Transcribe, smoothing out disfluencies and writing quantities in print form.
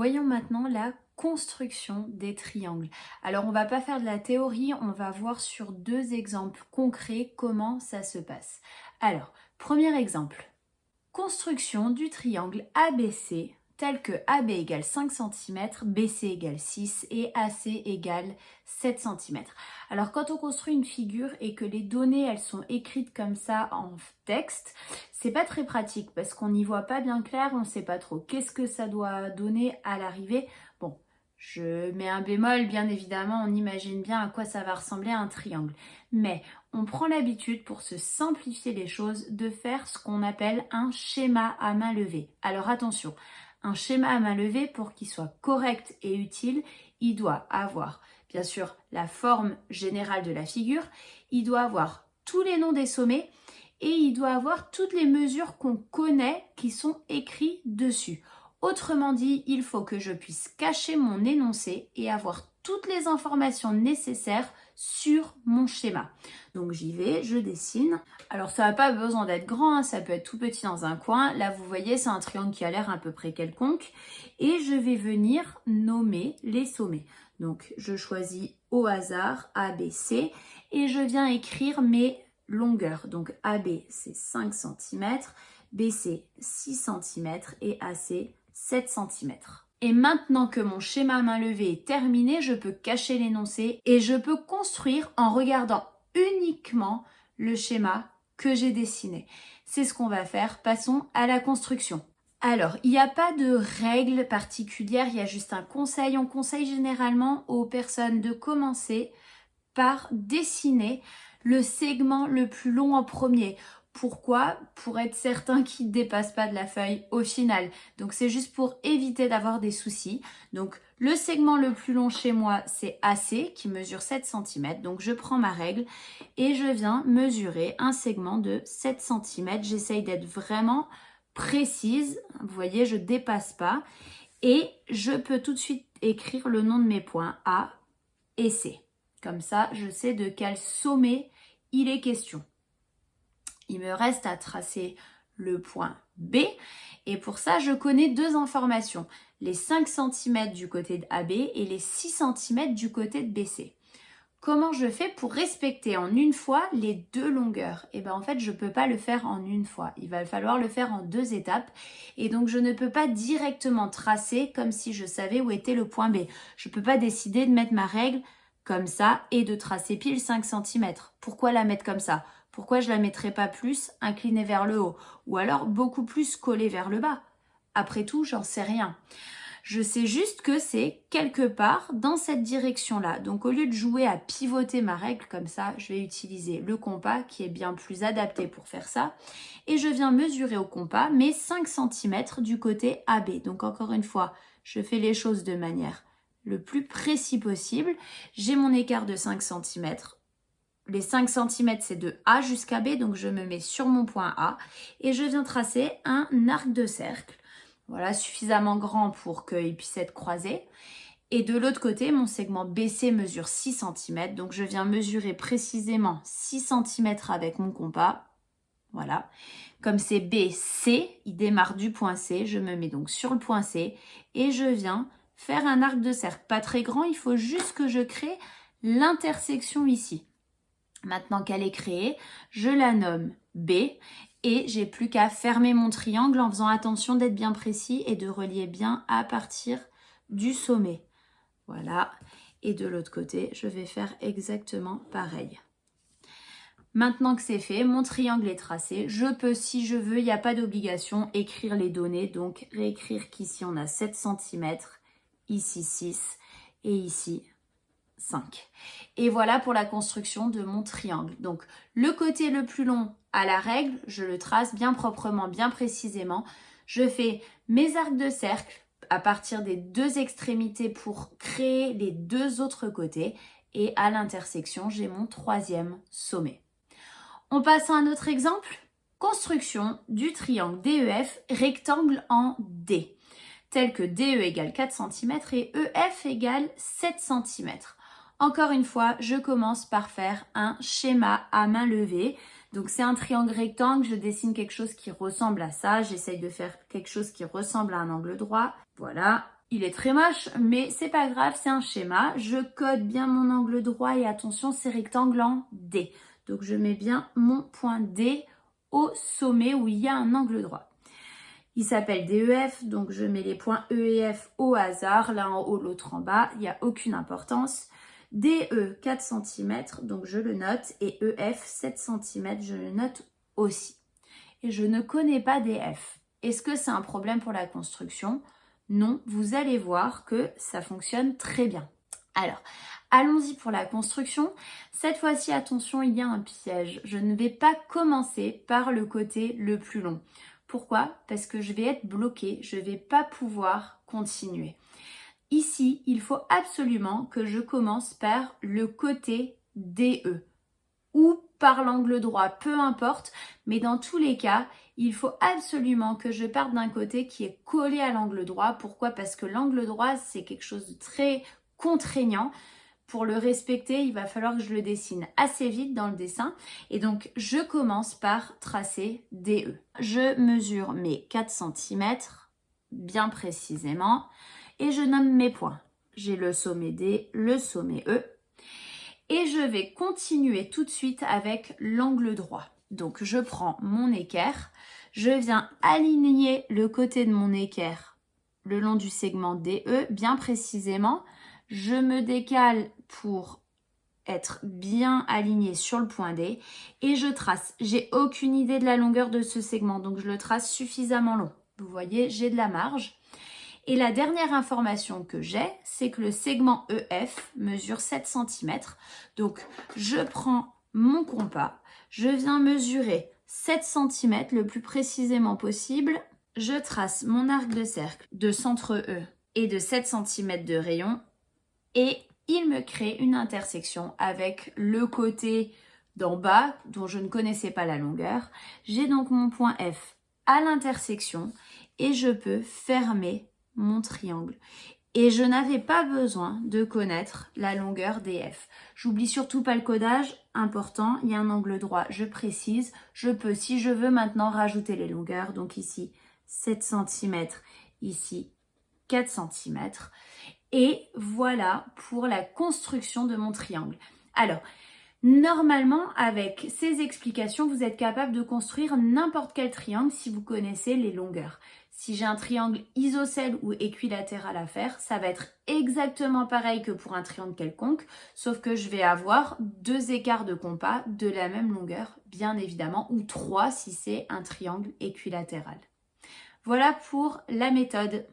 Voyons maintenant la construction des triangles. Alors, on va pas faire de la théorie, on va voir sur deux exemples concrets comment ça se passe. Alors, premier exemple, construction du triangle ABC tel que AB égale 5 cm, BC égale 6 et AC égale 7 cm. Alors quand on construit une figure et que les données elles sont écrites comme ça en texte, c'est pas très pratique parce qu'on n'y voit pas bien clair, on ne sait pas trop qu'est-ce que ça doit donner à l'arrivée. Bon, je mets un bémol, bien évidemment, on imagine bien à quoi ça va ressembler un triangle. Mais on prend l'habitude, pour se simplifier les choses, de faire ce qu'on appelle un schéma à main levée. Alors attention, un schéma à main levée, pour qu'il soit correct et utile, il doit avoir, bien sûr, la forme générale de la figure, il doit avoir tous les noms des sommets et il doit avoir toutes les mesures qu'on connaît qui sont écrites dessus. Autrement dit, il faut que je puisse cacher mon énoncé et avoir toutes les informations nécessaires sur mon schéma. Donc j'y vais, je dessine. Alors ça n'a pas besoin d'être grand, hein, ça peut être tout petit dans un coin. Là vous voyez, c'est un triangle qui a l'air à peu près quelconque. Et je vais venir nommer les sommets. Donc je choisis au hasard A, B, C et je viens écrire mes longueurs. Donc AB c'est 5 cm, BC 6 cm et AC 7 cm. Et maintenant que mon schéma à main levée est terminé, je peux cacher l'énoncé et je peux construire en regardant uniquement le schéma que j'ai dessiné. C'est ce qu'on va faire. Passons à la construction. Alors, il n'y a pas de règle particulière, il y a juste un conseil. On conseille généralement aux personnes de commencer par dessiner le segment le plus long en premier. Pourquoi? Pour être certain qu'il ne dépasse pas de la feuille au final. Donc c'est juste pour éviter d'avoir des soucis. Donc le segment le plus long chez moi, c'est AC qui mesure 7 cm. Donc je prends ma règle et je viens mesurer un segment de 7 cm. J'essaye d'être vraiment précise. Vous voyez, je ne dépasse pas. Et je peux tout de suite écrire le nom de mes points A et C. Comme ça, je sais de quel sommet il est question. Il me reste à tracer le point B et pour ça, je connais deux informations. Les 5 cm du côté de AB et les 6 cm du côté de BC. Comment je fais pour respecter en une fois les deux longueurs? Et bien en fait, je ne peux pas le faire en une fois. Il va falloir le faire en deux étapes. Et donc, je ne peux pas directement tracer comme si je savais où était le point B. Je ne peux pas décider de mettre ma règle comme ça et de tracer pile 5 cm. Pourquoi la mettre comme ça? Pourquoi je ne la mettrais pas plus inclinée vers le haut? Ou alors beaucoup plus collée vers le bas? Après tout, j'en sais rien. Je sais juste que c'est quelque part dans cette direction-là. Donc, au lieu de jouer à pivoter ma règle comme ça, je vais utiliser le compas qui est bien plus adapté pour faire ça. Et je viens mesurer au compas mes 5 cm du côté AB. Donc, encore une fois, je fais les choses de manière le plus précis possible. J'ai mon écart de 5 cm. Les 5 cm, c'est de A jusqu'à B. Donc, je me mets sur mon point A et je viens tracer un arc de cercle. Voilà, suffisamment grand pour qu'il puisse être croisé. Et de l'autre côté, mon segment BC mesure 6 cm. Donc, je viens mesurer précisément 6 cm avec mon compas. Voilà. Comme c'est BC, il démarre du point C. Je me mets donc sur le point C et je viens faire un arc de cercle. Pas très grand, il faut juste que je crée l'intersection ici. Maintenant qu'elle est créée, je la nomme B. Et j'ai plus qu'à fermer mon triangle en faisant attention d'être bien précis et de relier bien à partir du sommet. Voilà. Et de l'autre côté, je vais faire exactement pareil. Maintenant que c'est fait, mon triangle est tracé. Je peux, si je veux, il n'y a pas d'obligation, écrire les données. Donc, réécrire qu'ici, on a 7 cm, ici 6 et ici 5. Et voilà pour la construction de mon triangle. Donc, le côté le plus long à la règle, je le trace bien proprement, bien précisément. Je fais mes arcs de cercle à partir des deux extrémités pour créer les deux autres côtés. Et à l'intersection, j'ai mon troisième sommet. On passe à un autre exemple. Construction du triangle DEF rectangle en D, tel que DE égale 4 cm et EF égale 7 cm. Encore une fois, je commence par faire un schéma à main levée. Donc, c'est un triangle rectangle. Je dessine quelque chose qui ressemble à ça. J'essaye de faire quelque chose qui ressemble à un angle droit. Voilà. Il est très moche, mais c'est pas grave, c'est un schéma. Je code bien mon angle droit et attention, c'est rectangle en D. Donc je mets bien mon point D au sommet où il y a un angle droit. Il s'appelle DEF, donc je mets les points E et F au hasard, l'un en haut, l'autre en bas, il n'y a aucune importance. DE 4 cm, donc je le note, et EF 7 cm, je le note aussi. Et je ne connais pas DF. Est-ce que c'est un problème pour la construction ? Non, vous allez voir que ça fonctionne très bien. Alors, allons-y pour la construction. Cette fois-ci, attention, il y a un piège. Je ne vais pas commencer par le côté le plus long. Pourquoi ? Parce que je vais être bloquée, je ne vais pas pouvoir continuer. Ici, il faut absolument que je commence par le côté DE ou par l'angle droit, peu importe, mais dans tous les cas, il faut absolument que je parte d'un côté qui est collé à l'angle droit. Pourquoi ? Parce que l'angle droit, c'est quelque chose de très contraignant. Pour le respecter, il va falloir que je le dessine assez vite dans le dessin. Et donc, je commence par tracer DE. Je mesure mes 4 cm, bien précisément, et je nomme mes points. J'ai le sommet D, le sommet E. Et je vais continuer tout de suite avec l'angle droit. Donc, je prends mon équerre, je viens aligner le côté de mon équerre le long du segment DE, bien précisément. Je me décale pour être bien aligné sur le point D et je trace. J'ai aucune idée de la longueur de ce segment, donc je le trace suffisamment long. Vous voyez, j'ai de la marge. Et la dernière information que j'ai, c'est que le segment EF mesure 7 cm. Donc, je prends mon compas, je viens mesurer 7 cm le plus précisément possible. Je trace mon arc de cercle de centre E et de 7 cm de rayon et il me crée une intersection avec le côté d'en bas dont je ne connaissais pas la longueur. J'ai donc mon point F à l'intersection et je peux fermer mon triangle. Et je n'avais pas besoin de connaître la longueur DF. J'oublie surtout pas le codage, important, il y a un angle droit, je précise. Je peux, si je veux, maintenant rajouter les longueurs. Donc ici, 7 cm, ici, 4 cm. Et voilà pour la construction de mon triangle. Alors, normalement, avec ces explications, vous êtes capable de construire n'importe quel triangle si vous connaissez les longueurs. Si j'ai un triangle isocèle ou équilatéral à faire, ça va être exactement pareil que pour un triangle quelconque, sauf que je vais avoir 2 écarts de compas de la même longueur, bien évidemment, ou 3 si c'est un triangle équilatéral. Voilà pour la méthode.